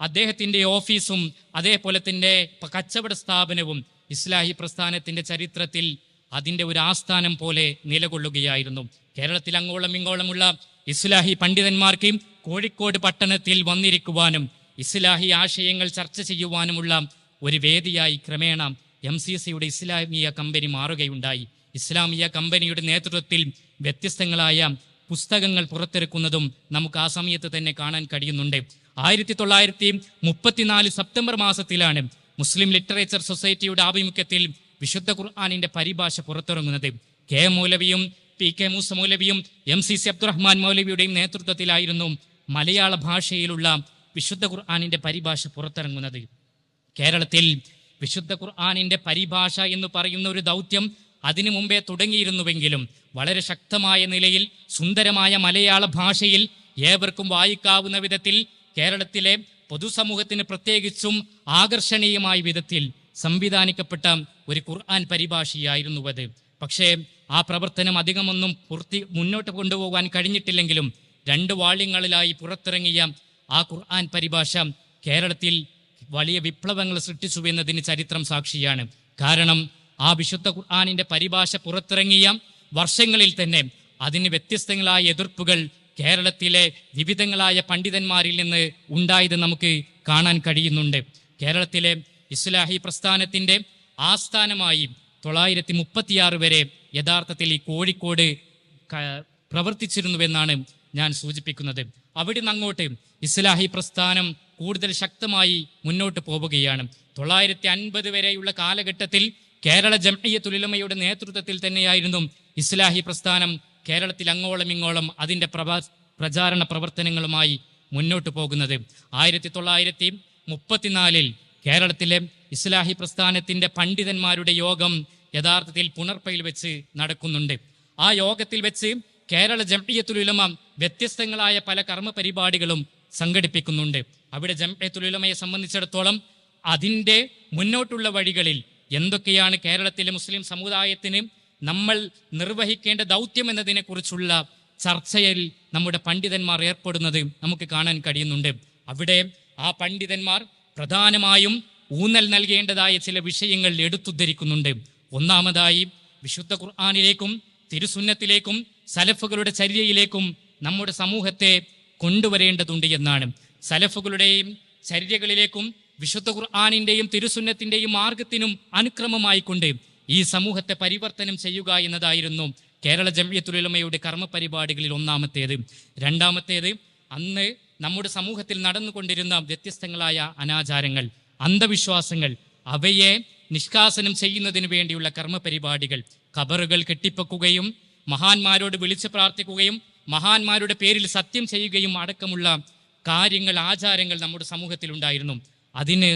അദ്ദേഹത്തിന്റെ ഓഫീസും അതേപോലെ തന്നെ കച്ചവട സ്ഥാപനവും ഇസ്ലാഹി പ്രസ്ഥാനത്തിന്റെ ചരിത്രത്തിൽ അതിന്റെ ഒരു ആസ്ഥാനം പോലെ നിലകൊള്ളുകയായിരുന്നു. കേരളത്തിൽ അങ്ങോളം ഇങ്ങോളമുള്ള ഇസ്ലാഹി പണ്ഡിതന്മാർക്ക് കോഴിക്കോട് പട്ടണത്തിൽ വന്നിരിക്കുവാനും ഇസ്ലാഹി ആശയങ്ങൾ ചർച്ച ചെയ്യുവാനുമുള്ള ഒരു വേദിയായി ക്രമേണ MCCയുടെ ഇസ്ലാമിയ കമ്പനി മാറുകയുണ്ടായി. ഇസ്ലാമിയ കമ്പനിയുടെ നേതൃത്വത്തിൽ വ്യത്യസ്തങ്ങളായ പുസ്തകങ്ങൾ പുറത്തിറക്കുന്നതും നമുക്ക് ആ സമയത്ത് തന്നെ കാണാൻ കഴിയുന്നുണ്ട്. 1934 സെപ്റ്റംബർ മാസത്തിലാണ് മുസ്ലിം ലിറ്ററേച്ചർ സൊസൈറ്റിയുടെ ആഭിമുഖ്യത്തിൽ വിശുദ്ധ ഖുർആനിന്റെ പരിഭാഷ പുറത്തിറങ്ങുന്നത്. KM മൗലവിയും PK Musa മൗലവിയും MCC Abdurahman മൗലവിയുടെയും നേതൃത്വത്തിലായിരുന്നു മലയാള ഭാഷയിലുള്ള വിശുദ്ധ ഖുർആനിന്റെ പരിഭാഷ പുറത്തിറങ്ങുന്നത്. കേരളത്തിൽ വിശുദ്ധ ഖുർആനിന്റെ പരിഭാഷ എന്ന് പറയുന്ന ഒരു ദൗത്യം അതിനു മുമ്പേ തുടങ്ങിയിരുന്നുവെങ്കിലും വളരെ ശക്തമായ നിലയിൽ സുന്ദരമായ മലയാള ഭാഷയിൽ ഏവർക്കും വായിക്കാവുന്ന വിധത്തിൽ കേരളത്തിലെ പൊതുസമൂഹത്തിന് പ്രത്യേകിച്ചും ആകർഷണീയമായ വിധത്തിൽ സംവിധാനിക്കപ്പെട്ട ഒരു ഖുർആൻ പരിഭാഷയായിരുന്നു അത്. പക്ഷേ ആ പ്രവർത്തനം അധികമൊന്നും മുന്നോട്ട് കൊണ്ടുപോകാൻ കഴിഞ്ഞിട്ടില്ലെങ്കിലും 2 വാള്യങ്ങളിലായി പുറത്തിറങ്ങിയ ആ ഖുർആൻ പരിഭാഷ കേരളത്തിൽ വലിയ വിപ്ലവങ്ങൾ സൃഷ്ടിച്ചു എന്നതിന് ചരിത്രം സാക്ഷിയാണ്. കാരണം ആ വിശുദ്ധ ഖുർആനിന്റെ പരിഭാഷ പുറത്തിറങ്ങിയ വർഷങ്ങളിൽ തന്നെ അതിന് വ്യത്യസ്തങ്ങളായ എതിർപ്പുകൾ കേരളത്തിലെ വിവിധങ്ങളായ പണ്ഡിതന്മാരിൽ നിന്ന് ഉണ്ടായത് നമുക്ക് കാണാൻ കഴിയുന്നുണ്ട്. കേരളത്തിലെ ഇസ്ലാഹി പ്രസ്ഥാനത്തിൻ്റെ ആസ്ഥാനമായി 936 വരെ യഥാർത്ഥത്തിൽ ഈ കോഴിക്കോട് പ്രവർത്തിച്ചിരുന്നുവെന്നാണ് ഞാൻ സൂചിപ്പിക്കുന്നത്. അവിടെ നിന്ന് അങ്ങോട്ട് ഇസ്ലാഹി പ്രസ്ഥാനം കൂടുതൽ ശക്തമായി മുന്നോട്ട് പോവുകയാണ്. 950 വരെയുള്ള കാലഘട്ടത്തിൽ കേരള ജംഇയ്യത്തുൽ ഉലമയുടെ നേതൃത്വത്തിൽ തന്നെയായിരുന്നു ഇസ്ലാഹി പ്രസ്ഥാനം കേരളത്തിൽ അങ്ങോളം ഇങ്ങോളം അതിൻ്റെ പ്രചാരണ പ്രവർത്തനങ്ങളുമായി മുന്നോട്ട് പോകുന്നത്. 1934 കേരളത്തിലെ ഇസ്ലാഹി പ്രസ്ഥാനത്തിൻ്റെ പണ്ഡിതന്മാരുടെ യോഗം യഥാർത്ഥത്തിൽ പുണർപ്പയിൽ വെച്ച് നടക്കുന്നുണ്ട്. ആ യോഗത്തിൽ വെച്ച് കേരള ജംഇയ്യത്തുൽ ഉലമ വ്യത്യസ്തങ്ങളായ പല കർമ്മ പരിപാടികളും സംഘടിപ്പിക്കുന്നുണ്ട്. അവിടെ ജംഇയ്യത്തുൽ ഉലമയെ സംബന്ധിച്ചിടത്തോളം അതിൻ്റെ മുന്നോട്ടുള്ള വഴികളിൽ എന്തൊക്കെയാണ് കേരളത്തിലെ മുസ്ലിം സമുദായത്തിന് നമ്മൾ നിർവഹിക്കേണ്ട ദൗത്യം എന്നതിനെക്കുറിച്ചുള്ള ചർച്ചയിൽ നമ്മുടെ പണ്ഡിതന്മാർ ഏർപ്പെടുന്നത് നമുക്ക് കാണാൻ കഴിയുന്നുണ്ട്. അവിടെ ആ പണ്ഡിതന്മാർ പ്രധാനമായും ഊന്നൽ നൽകേണ്ടതായ ചില വിഷയങ്ങൾ എടുത്തുദ്ധരിക്കുന്നുണ്ട്. ഒന്നാമതായി വിശുദ്ധ ഖുർആനിലേക്കും തിരുസുന്നത്തിലേക്കും സലഫുകളുടെ ചര്യയിലേക്കും നമ്മുടെ സമൂഹത്തെ കൊണ്ടുവരേണ്ടതുണ്ട് എന്നാണ്. സലഫുകളുടെയും ചര്യകളിലേക്കും വിശുദ്ധ ഖുർആനിൻ്റെയും തിരുസുന്നത്തിൻ്റെയും മാർഗത്തിനും അനുക്രമമായിക്കൊണ്ട് ഈ സമൂഹത്തെ പരിവർത്തനം ചെയ്യുക എന്നതായിരുന്നു കേരള ജംഇയ്യത്തുൽ ഉലമയുടെ കർമ്മ പരിപാടികളിൽ ഒന്നാമത്തേത്. രണ്ടാമത്തേത്, അന്ന് നമ്മുടെ സമൂഹത്തിൽ നടന്നുകൊണ്ടിരുന്ന വ്യത്യസ്തങ്ങളായ അനാചാരങ്ങൾ, അന്ധവിശ്വാസങ്ങൾ, അവയെ നിഷ്കാസനം ചെയ്യുന്നതിന് വേണ്ടിയുള്ള കർമ്മ പരിപാടികൾ. ഖബറുകൾ കെട്ടിപ്പൊക്കുകയും മഹാന്മാരോട് വിളിച്ചു പ്രാർത്ഥിക്കുകയും മഹാന്മാരുടെ പേരിൽ സത്യം ചെയ്യുകയും അടക്കമുള്ള കാര്യങ്ങൾ, ആചാരങ്ങൾ നമ്മുടെ സമൂഹത്തിലുണ്ടായിരുന്നു. അതിന്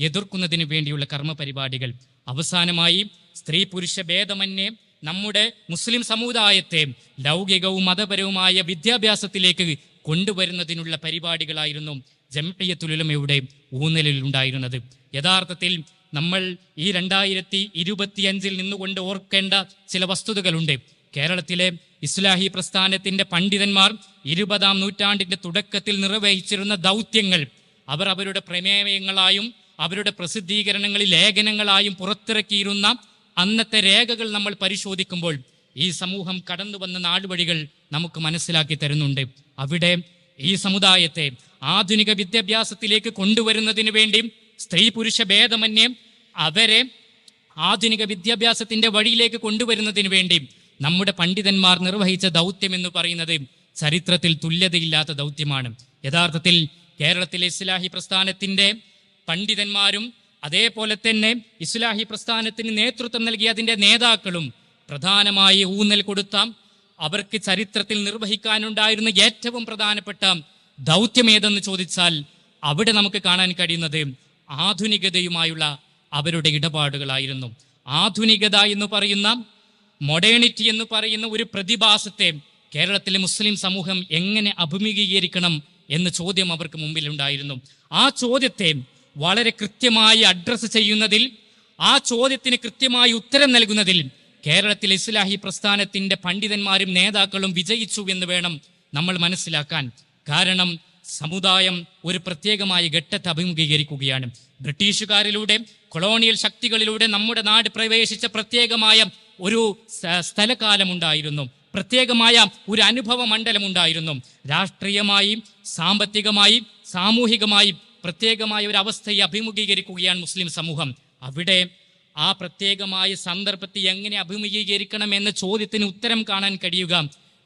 എതിർക്കുന്നതിന് വേണ്ടിയുള്ള കർമ്മ പരിപാടികൾ. അവസാനമായി സ്ത്രീ പുരുഷ ഭേദമന്യേ നമ്മുടെ മുസ്ലിം സമുദായത്തെ ലൗകികവും മതപരവുമായ വിദ്യാഭ്യാസത്തിലേക്ക് കൊണ്ടുവരുന്നതിനുള്ള പരിപാടികളായിരുന്നു ജംഇയ്യത്തുൽ ഉലമയുടെ ഊന്നലിൽ ഉണ്ടായിരുന്നത്. യഥാർത്ഥത്തിൽ നമ്മൾ ഈ 2025 നിന്നുകൊണ്ട് ഓർക്കേണ്ട ചില വസ്തുതകളുണ്ട്. കേരളത്തിലെ ഇസ്ലാഹി പ്രസ്ഥാനത്തിന്റെ പണ്ഡിതന്മാർ 20-ാം നൂറ്റാണ്ടിന്റെ തുടക്കത്തിൽ നിർവഹിച്ചിരുന്ന ദൗത്യങ്ങൾ അവർ അവരുടെ പ്രമേയങ്ങളായും അവരുടെ പ്രസിദ്ധീകരണങ്ങളിൽ ലേഖനങ്ങളായും പുറത്തിറക്കിയിരുന്ന അന്നത്തെ രേഖകൾ നമ്മൾ പരിശോധിക്കുമ്പോൾ ഈ സമൂഹം കടന്നു വന്ന നാടുവഴികൾ നമുക്ക് മനസ്സിലാക്കി തരുന്നുണ്ട്. അവിടെ ഈ സമുദായത്തെ ആധുനിക വിദ്യാഭ്യാസത്തിലേക്ക് കൊണ്ടുവരുന്നതിന് വേണ്ടി സ്ത്രീ പുരുഷ ഭേദമന്യേ അവരെ ആധുനിക വിദ്യാഭ്യാസത്തിന്റെ വഴിയിലേക്ക് കൊണ്ടുവരുന്നതിന് വേണ്ടി നമ്മുടെ പണ്ഡിതന്മാർ നിർവഹിച്ച ദൗത്യം എന്ന് പറയുന്നത് ചരിത്രത്തിൽ തുല്യതയില്ലാത്ത ദൗത്യമാണ്. യഥാർത്ഥത്തിൽ കേരളത്തിലെ ഇസ്ലാഹി പ്രസ്ഥാനത്തിന്റെ പണ്ഡിതന്മാരും അതേപോലെ തന്നെ ഇസ്ലാഹി പ്രസ്ഥാനത്തിന് നേതൃത്വം നൽകിയ അതിൻ്റെ നേതാക്കളും പ്രധാനമായി ഊന്നൽ കൊടുത്ത അവർക്ക് ചരിത്രത്തിൽ നിർവഹിക്കാനുണ്ടായിരുന്ന ഏറ്റവും പ്രധാനപ്പെട്ട ദൗത്യം ഏതെന്ന് ചോദിച്ചാൽ അവിടെ നമുക്ക് കാണാൻ കഴിയുന്നത് ആധുനികതയുമായുള്ള അവരുടെ ഇടപാടുകളായിരുന്നു. ആധുനികത എന്ന് പറയുന്ന, മൊഡേണിറ്റി എന്ന് പറയുന്ന ഒരു പ്രതിഭാസത്തെ കേരളത്തിലെ മുസ്ലിം സമൂഹം എങ്ങനെ അഭിമുഖീകരിക്കണം എന്ന ചോദ്യം അവർക്ക് മുമ്പിലുണ്ടായിരുന്നു. ആ ചോദ്യത്തെ വളരെ കൃത്യമായി അഡ്രസ്സ് ചെയ്യുന്നതിൽ, ആ ചോദ്യത്തിന് കൃത്യമായി ഉത്തരം നൽകുന്നതിൽ കേരളത്തിലെ ഇസ്ലാഹി പ്രസ്ഥാനത്തിന്റെ പണ്ഡിതന്മാരും നേതാക്കളും വിജയിച്ചു എന്ന് വേണം നമ്മൾ മനസ്സിലാക്കാൻ. കാരണം സമുദായം ഒരു പ്രത്യേകമായ ഘട്ടത്തെ അഭിമുഖീകരിക്കുകയാണ്. ബ്രിട്ടീഷുകാരിലൂടെ, കൊളോണിയൽ ശക്തികളിലൂടെ നമ്മുടെ നാട് പ്രവേശിച്ച പ്രത്യേകമായ ഒരു സ്ഥലകാലമുണ്ടായിരുന്നു, പ്രത്യേകമായ ഒരു അനുഭവ മണ്ഡലമുണ്ടായിരുന്നു. രാഷ്ട്രീയമായി, സാമ്പത്തികമായി, സാമൂഹികമായി പ്രത്യേകമായ ഒരു അവസ്ഥയെ അഭിമുഖീകരിക്കുകയാണ് മുസ്ലിം സമൂഹം. അവിടെ ആ പ്രത്യേകമായ സന്ദർഭത്തെ എങ്ങനെ അഭിമുഖീകരിക്കണം എന്ന ചോദ്യത്തിന് ഉത്തരം കാണാൻ കഴിയുക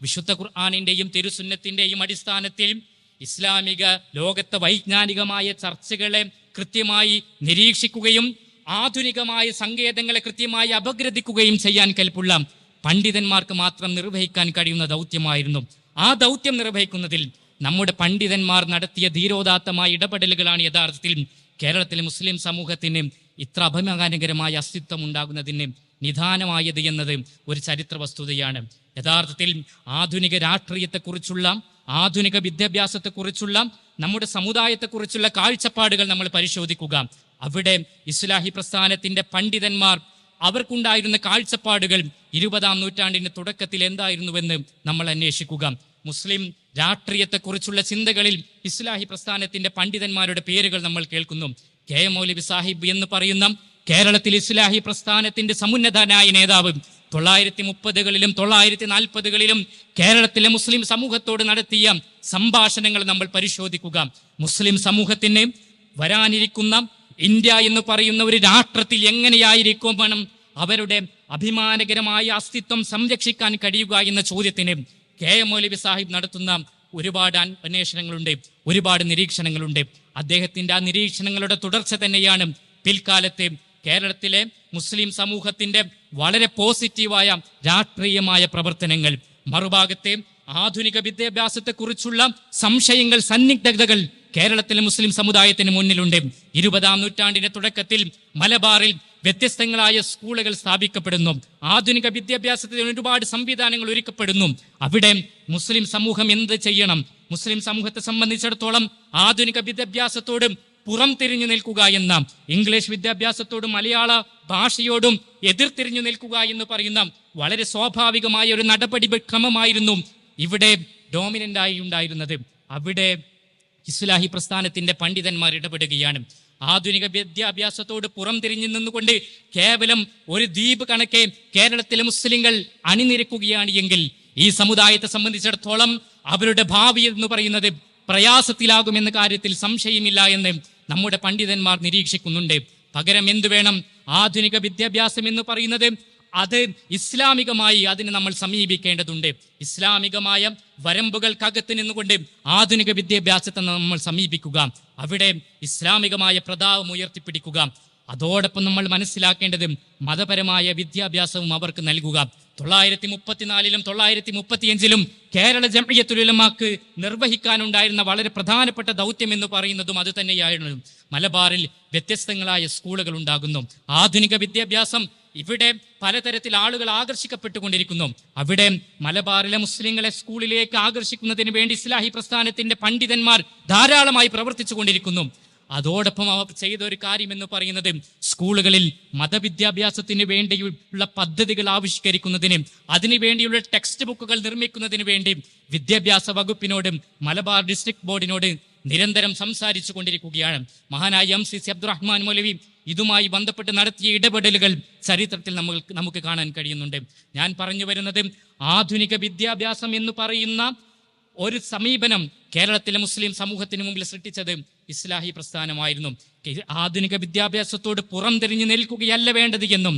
വിശുദ്ധ ഖുർആനിന്റെയും തിരുസുന്നത്തിന്റെയും അടിസ്ഥാനത്തിൽ ഇസ്ലാമിക ലോകത്തെ വൈജ്ഞാനികമായ ചർച്ചകളെ കൃത്യമായി നിരീക്ഷിക്കുകയും ആധുനികമായ സങ്കേതങ്ങളെ കൃത്യമായി അപഗ്രഥിക്കുകയും ചെയ്യാൻ കൽപ്പുള്ള പണ്ഡിതന്മാർക്ക് മാത്രം നിർവഹിക്കാൻ കഴിയുന്ന ദൗത്യമായിരുന്നു. ആ ദൗത്യം നിർവഹിക്കുന്നതിൽ നമ്മുടെ പണ്ഡിതന്മാർ നടത്തിയ ധീരോദാത്തമായ ഇടപെടലുകളാണ് യഥാർത്ഥത്തിൽ കേരളത്തിലെ മുസ്ലിം സമൂഹത്തിന് ഇത്ര അഭിമാനകരമായ അസ്തിത്വം ഉണ്ടാകുന്നതിന് നിദാനമായത് എന്നത് ഒരു ചരിത്ര വസ്തുതയാണ്. യഥാർത്ഥത്തിൽ ആധുനിക രാഷ്ട്രീയത്തെക്കുറിച്ചുള്ള, ആധുനിക വിദ്യാഭ്യാസത്തെക്കുറിച്ചുള്ള, നമ്മുടെ സമുദായത്തെക്കുറിച്ചുള്ള കാഴ്ചപ്പാടുകൾ നമ്മൾ പരിശോധിക്കുക. അവിടെ ഇസ്ലാഹി പ്രസ്ഥാനത്തിന്റെ പണ്ഡിതന്മാർ അവർക്കുണ്ടായിരുന്ന കാഴ്ചപ്പാടുകൾ 20-ാം നൂറ്റാണ്ടിന്റെ തുടക്കത്തിൽ എന്തായിരുന്നുവെന്ന് നമ്മൾ അന്വേഷിക്കുക. മുസ്ലിം രാഷ്ട്രീയത്തെക്കുറിച്ചുള്ള ചിന്തകളിൽ ഇസ്ലാഹി പ്രസ്ഥാനത്തിന്റെ പണ്ഡിതന്മാരുടെ പേരുകൾ നമ്മൾ കേൾക്കുന്നു. കെ എം മൗലവി സാഹിബ് എന്ന് പറയുന്ന കേരളത്തിൽ ഇസ്ലാഹി പ്രസ്ഥാനത്തിന്റെ സമുന്നതനായ നേതാവ്, 1930കളിലും 1940കളിലും കേരളത്തിലെ മുസ്ലിം സമൂഹത്തോട് നടത്തിയ സംഭാഷണങ്ങൾ നമ്മൾ പരിശോധിക്കുക. മുസ്ലിം സമൂഹത്തിന് വരാനിരിക്കുന്ന ഇന്ത്യ എന്ന് പറയുന്ന ഒരു രാഷ്ട്രത്തിൽ എങ്ങനെയായിരിക്കും വേണം അവരുടെ അഭിമാനകരമായ അസ്തിത്വം സംരക്ഷിക്കാൻ കഴിയുക എന്ന ചോദ്യത്തിന് KM മൗലവി സാഹിബ് നടത്തുന്ന ഒരുപാട് അന്വേഷണങ്ങളുണ്ട്, ഒരുപാട് നിരീക്ഷണങ്ങളുണ്ട്. അദ്ദേഹത്തിന്റെ ആ നിരീക്ഷണങ്ങളുടെ തുടർച്ച തന്നെയാണ് പിൽക്കാലത്ത് കേരളത്തിലെ മുസ്ലിം സമൂഹത്തിന്റെ വളരെ പോസിറ്റീവായ രാഷ്ട്രീയമായ പ്രവർത്തനങ്ങൾ. മറുഭാഗത്തെ ആധുനിക വിദ്യാഭ്യാസത്തെക്കുറിച്ചുള്ള സംശയങ്ങൾ, സന്നിഗ്ധതകൾ കേരളത്തിലെ മുസ്ലിം സമുദായത്തിന് മുന്നിലുണ്ട്. 20-ാം നൂറ്റാണ്ടിന്റെ തുടക്കത്തിൽ മലബാറിൽ വ്യത്യസ്തങ്ങളായ സ്കൂളുകൾ സ്ഥാപിക്കപ്പെടുന്നു. ആധുനിക വിദ്യാഭ്യാസത്തിന് ഒരുപാട് സംവിധാനങ്ങൾ ഒരുക്കപ്പെടുന്നു. അവിടെ മുസ്ലിം സമൂഹം എന്ത് ചെയ്യണം? മുസ്ലിം സമൂഹത്തെ സംബന്ധിച്ചിടത്തോളം ആധുനിക വിദ്യാഭ്യാസത്തോട് പുറം തിരിഞ്ഞു നിൽക്കുക എന്ന, ഇംഗ്ലീഷ് വിദ്യാഭ്യാസത്തോടും മലയാള ഭാഷയോടും എതിർത്തിരിഞ്ഞു നിൽക്കുക എന്ന് പറയുന്ന വളരെ സ്വാഭാവികമായ ഒരു നടപടി ക്രമമായിരുന്നു ഇവിടെ ഡോമിനന്റ് ആയി ഉണ്ടായിരുന്നത്. അവിടെ ഇസ്ലാഹി പ്രസ്ഥാനത്തിന്റെ പണ്ഡിതന്മാർ ഇടപെടുകയാണ്. ആധുനിക വിദ്യാഭ്യാസത്തോട് പുറം തിരിഞ്ഞു നിന്നുകൊണ്ട് കേവലം ഒരു ദ്വീപ് കണക്കെ കേരളത്തിലെ മുസ്ലിങ്ങൾ അണിനിരക്കുകയാണ് എങ്കിൽ ഈ സമുദായത്തെ സംബന്ധിച്ചിടത്തോളം അവരുടെ ഭാവി എന്ന് പറയുന്നത് പ്രയാസത്തിലാകുമെന്ന കാര്യത്തിൽ സംശയമില്ല എന്ന് നമ്മുടെ പണ്ഡിതന്മാർ നിരീക്ഷിക്കുന്നുണ്ട്. പകരം എന്തു വേണം? ആധുനിക വിദ്യാഭ്യാസം എന്ന് പറയുന്നത് അത് ഇസ്ലാമികമായി അതിനെ നമ്മൾ സമീപിക്കേണ്ടതുണ്ട്. ഇസ്ലാമികമായ വരമ്പുകൾക്കകത്ത് നിന്നുകൊണ്ട് ആധുനിക വിദ്യാഭ്യാസത്തെ നമ്മൾ സമീപിക്കുക, അവിടെ ഇസ്ലാമികമായ പ്രതാപം ഉയർത്തിപ്പിടിക്കുക. അതോടൊപ്പം നമ്മൾ മനസ്സിലാക്കേണ്ടത് മതപരമായ വിദ്യാഭ്യാസവും അവർക്ക് നൽകുക. 1934-ലും 1935-ലും കേരള ജംഇയ്യത്തുൽ ഉലമാക്ക് നിർവഹിക്കാനുണ്ടായിരുന്ന വളരെ പ്രധാനപ്പെട്ട ദൗത്യം എന്ന് പറയുന്നതും അത് തന്നെയായിരുന്നു. മലബാറിൽ വ്യത്യസ്തങ്ങളായ സ്കൂളുകൾ ഉണ്ടാകുന്നു. ആധുനിക വിദ്യാഭ്യാസം ഇവിടെ പലതരത്തിൽ ആളുകൾ ആകർഷിക്കപ്പെട്ടുകൊണ്ടിരിക്കുന്നു. അവിടെ മലബാറിലെ മുസ്ലിങ്ങളെ സ്കൂളിലേക്ക് ആകർഷിക്കുന്നതിന് വേണ്ടി ഇസ്ലാഹി പ്രസ്ഥാനത്തിന്റെ പണ്ഡിതന്മാർ ധാരാളമായി പ്രവർത്തിച്ചു കൊണ്ടിരിക്കുന്നു. അതോടൊപ്പം അവർ ചെയ്ത ഒരു കാര്യം എന്ന് പറയുന്നത് സ്കൂളുകളിൽ മതവിദ്യാഭ്യാസത്തിന് വേണ്ടിയുള്ള പദ്ധതികൾ ആവിഷ്കരിക്കുന്നതിന്, അതിനുവേണ്ടിയുള്ള ടെക്സ്റ്റ് ബുക്കുകൾ നിർമ്മിക്കുന്നതിന് വേണ്ടി വിദ്യാഭ്യാസ വകുപ്പിനോട് മലബാർ ഡിസ്ട്രിക്ട് ബോർഡിനോട് നിരന്തരം സംസാരിച്ചു കൊണ്ടിരിക്കുകയാണ്. മഹാനായ MC അബ്ദുറഹ്മാൻ മൗലവി ഇതുമായി ബന്ധപ്പെട്ട് നടത്തിയ ഇടപെടലുകൾ ചരിത്രത്തിൽ നമുക്ക് കാണാൻ കഴിയുന്നുണ്ട്. ഞാൻ പറഞ്ഞു വരുന്നത് ആധുനിക വിദ്യാഭ്യാസം എന്ന് പറയുന്ന ഒരു സമീപനം കേരളത്തിലെ മുസ്ലിം സമൂഹത്തിന് മുമ്പിൽ സൃഷ്ടിച്ചത് ഇസ്ലാഹി പ്രസ്ഥാനമായിരുന്നു. ആധുനിക വിദ്യാഭ്യാസത്തോട് പുറം തിരിഞ്ഞു നിൽക്കുകയല്ല വേണ്ടത് എന്നും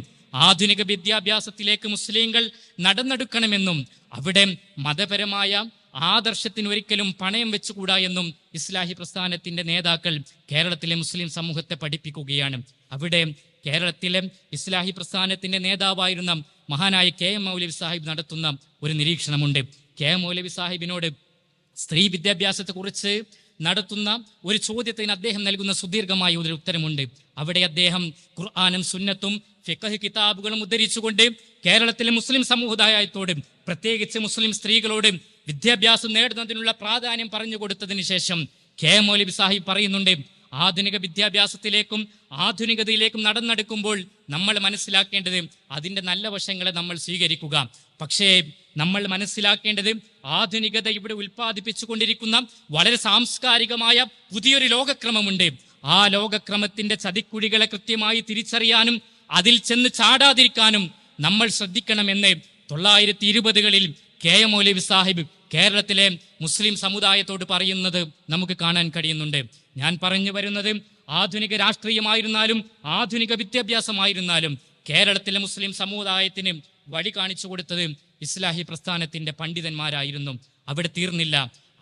ആധുനിക വിദ്യാഭ്യാസത്തിലേക്ക് മുസ്ലിങ്ങൾ നടന്നെടുക്കണമെന്നും അവിടെ മതപരമായ ആദർശത്തിന് ഒരിക്കലും പണയം വെച്ചുകൂടാ എന്നും ഇസ്ലാഹി പ്രസ്ഥാനത്തിന്റെ നേതാക്കൾ കേരളത്തിലെ മുസ്ലിം സമൂഹത്തെ പഠിപ്പിക്കുകയാണ്. അവിടെ കേരളത്തിലെ ഇസ്ലാഹി പ്രസ്ഥാനത്തിന്റെ നേതാവായിരുന്ന മഹാനായ KM മൗലവി സാഹിബ് നടത്തുന്ന ഒരു നിരീക്ഷണമുണ്ട്. KM മൗലവി സാഹിബിനോട് സ്ത്രീ വിദ്യാഭ്യാസത്തെ കുറിച്ച് നടത്തുന്ന ഒരു ചോദ്യത്തിന് അദ്ദേഹം നൽകുന്ന സുദീർഘമായ ഒരു ഉത്തരമുണ്ട്. അവിടെ അദ്ദേഹം ഖുർആനും സുന്നത്തും ഫിഖ്ഹ് കിതാബുകളും ഉദ്ധരിച്ചുകൊണ്ട് കേരളത്തിലെ മുസ്ലിം സമുദായത്തോട്, പ്രത്യേകിച്ച് മുസ്ലിം സ്ത്രീകളോട് വിദ്യാഭ്യാസം നേടുന്നതിനുള്ള പ്രാധാന്യം പറഞ്ഞു കൊടുത്തതിന് ശേഷം KM മൗലവി സാഹിബ് പറയുന്നുണ്ട്, ആധുനിക വിദ്യാഭ്യാസത്തിലേക്കും ആധുനികതയിലേക്കും നടന്നെടുക്കുമ്പോൾ നമ്മൾ മനസ്സിലാക്കേണ്ടത് അതിൻ്റെ നല്ല വശങ്ങളെ നമ്മൾ സ്വീകരിക്കുക. പക്ഷേ നമ്മൾ മനസ്സിലാക്കേണ്ടത് ആധുനികത ഇവിടെ ഉൽപ്പാദിപ്പിച്ചു കൊണ്ടിരിക്കുന്ന വളരെ സാംസ്കാരികമായ പുതിയൊരു ലോകക്രമമുണ്ട്. ആ ലോകക്രമത്തിന്റെ ചതിക്കുഴികളെ കൃത്യമായി തിരിച്ചറിയാനും അതിൽ ചെന്ന് ചാടാതിരിക്കാനും നമ്മൾ ശ്രദ്ധിക്കണമെന്ന് 1920കളിൽ KM മൗലവി സാഹിബ് കേരളത്തിലെ മുസ്ലിം സമുദായത്തോട് പറയുന്നത് നമുക്ക് കാണാൻ കഴിയുന്നുണ്ട്. ഞാൻ പറഞ്ഞു വരുന്നത് ആധുനിക രാഷ്ട്രീയമായിരുന്നാലും ആധുനിക വിദ്യാഭ്യാസമായിരുന്നാലും കേരളത്തിലെ മുസ്ലിം സമുദായത്തിന് വഴി കാണിച്ചു കൊടുത്തത് ഇസ്ലാഹി പ്രസ്ഥാനത്തിന്റെ പണ്ഡിതന്മാരായിരുന്നു. അവിടെ തീർന്നില്ല.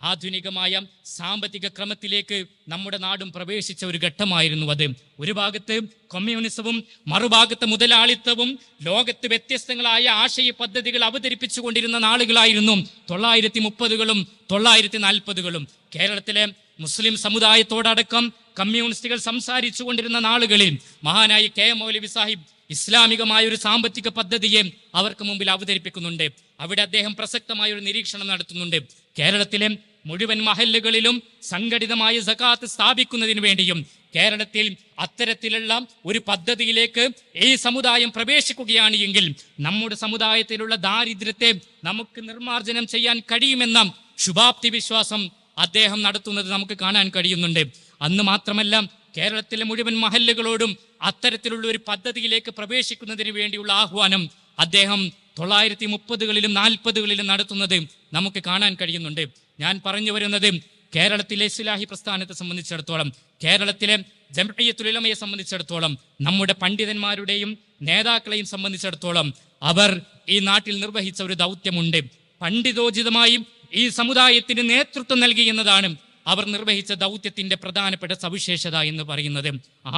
ആധുനികമായ സാമ്പത്തിക ക്രമത്തിലേക്ക് നമ്മുടെ നാടും പ്രവേശിച്ച ഒരു ഘട്ടമായിരുന്നു അത്. ഒരു ഭാഗത്ത് കമ്മ്യൂണിസവും മറുഭാഗത്ത് മുതലാളിത്തവും ലോകത്ത് വ്യത്യസ്തങ്ങളായ ആശയ പദ്ധതികൾ അവതരിപ്പിച്ചു കൊണ്ടിരുന്ന നാളുകളായിരുന്നു 1930കളും 1940കളും. കേരളത്തിലെ മുസ്ലിം സമുദായത്തോടടക്കം കമ്മ്യൂണിസ്റ്റുകൾ സംസാരിച്ചു കൊണ്ടിരുന്ന നാളുകളിൽ മഹാനായ KM മൗലവി സാഹിബ് ഇസ്ലാമികമായ ഒരു സാമ്പത്തിക പദ്ധതിയെ അവർക്ക് മുമ്പിൽ അവതരിപ്പിക്കുന്നുണ്ട്. അവിടെ അദ്ദേഹം പ്രസക്തമായ ഒരു നിരീക്ഷണം നടത്തുന്നുണ്ട്. കേരളത്തിലെ മുഴുവൻ മഹല്ലുകളിലും സംഘടിതമായ സകാത്ത് സ്ഥാപിക്കുന്നതിന് വേണ്ടിയും കേരളത്തിൽ അത്തരത്തിലുള്ള ഒരു പദ്ധതിയിലേക്ക് ഈ സമുദായം പ്രവേശിക്കുകയാണ് എങ്കിൽ നമ്മുടെ സമുദായത്തിലുള്ള ദാരിദ്ര്യത്തെ നമുക്ക് നിർമ്മാർജ്ജനം ചെയ്യാൻ കഴിയുമെന്ന ശുഭാപ്തി വിശ്വാസം അദ്ദേഹം നടത്തുന്നത് നമുക്ക് കാണാൻ കഴിയുന്നുണ്ട്. അന്ന് മാത്രമല്ല, കേരളത്തിലെ മുഴുവൻ മഹല്ലുകളോടും അത്തരത്തിലുള്ള ഒരു പദ്ധതിയിലേക്ക് പ്രവേശിക്കുന്നതിന് വേണ്ടിയുള്ള ആഹ്വാനം അദ്ദേഹം 930കളിലും 40കളിലും നടത്തുന്നത് നമുക്ക് കാണാൻ കഴിയുന്നുണ്ട്. ഞാൻ പറഞ്ഞു വരുന്നത് കേരളത്തിലെ ഇസ്ലാഹി പ്രസ്ഥാനത്തെ സംബന്ധിച്ചിടത്തോളം, കേരളത്തിലെ ജംഇയ്യത്തുൽ ഉലമയെ സംബന്ധിച്ചിടത്തോളം, നമ്മുടെ പണ്ഡിതന്മാരുടെയും നേതാക്കളെയും സംബന്ധിച്ചിടത്തോളം അവർ ഈ നാട്ടിൽ നിർവഹിച്ച ഒരു ദൗത്യമുണ്ട്. പണ്ഡിതോചിതമായി ഈ സമുദായത്തിന് നേതൃത്വം നൽകി എന്നതാണ് അവർ നിർവഹിച്ച ദൗത്യത്തിന്റെ പ്രധാനപ്പെട്ട സവിശേഷത എന്ന് പറയുന്നത്.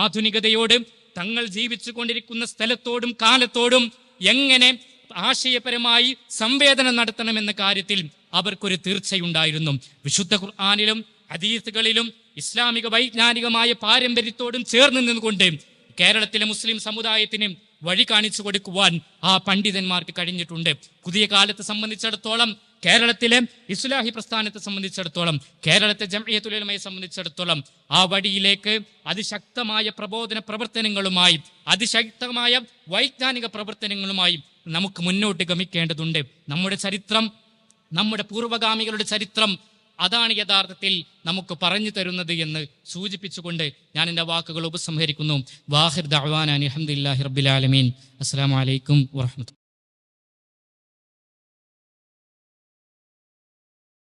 ആധുനികതയോട്, തങ്ങൾ ജീവിച്ചു കൊണ്ടിരിക്കുന്ന സ്ഥലത്തോടും കാലത്തോടും എങ്ങനെ ആശയപരമായി സംവേദനം നടത്തണമെന്ന കാര്യത്തിൽ അവർക്കൊരു തീർച്ചയുണ്ടായിരുന്നു. വിശുദ്ധ ഖുർആനിലും ഹദീസുകളിലും ഇസ്ലാമിക വൈജ്ഞാനികമായ പാരമ്പര്യത്തോടും ചേർന്ന് നിന്നുകൊണ്ട് കേരളത്തിലെ മുസ്ലിം സമുദായത്തിന് വഴി കാണിച്ചു കൊടുക്കുവാൻ ആ പണ്ഡിതന്മാർക്ക് കഴിഞ്ഞിട്ടുണ്ട്. പുതിയ കാലത്തെ സംബന്ധിച്ചിടത്തോളം, കേരളത്തിലെ ഇസ്ലാഹി പ്രസ്ഥാനത്തെ സംബന്ധിച്ചിടത്തോളം, കേരളത്തെ ജംഇയ്യത്തുൽ ഉലമയെ സംബന്ധിച്ചിടത്തോളം ആ വഴിയിലേക്ക് അതിശക്തമായ പ്രബോധന പ്രവർത്തനങ്ങളുമായി, അതിശക്തമായ വൈജ്ഞാനിക പ്രവർത്തനങ്ങളുമായി നമുക്ക് മുന്നോട്ട് ഗമിക്കേണ്ടതുണ്ട്. നമ്മുടെ ചരിത്രം, നമ്മുടെ പൂർവ്വഗാമികളുടെ ചരിത്രം അതാണ് യഥാർത്ഥത്തിൽ നമുക്ക് പറഞ്ഞു തരുന്നത് എന്ന് സൂചിപ്പിച്ചുകൊണ്ട് ഞാൻ എൻ്റെ വാക്കുകൾ ഉപസംഹരിക്കുന്നു. വാഹിർ ദഅ്വാനാ അൽഹംദുലില്ലാഹി റബ്ബിൽ ആലമീൻ. അസ്സലാമു അലൈക്കും വറഹ്മത്തുള്ളാഹി.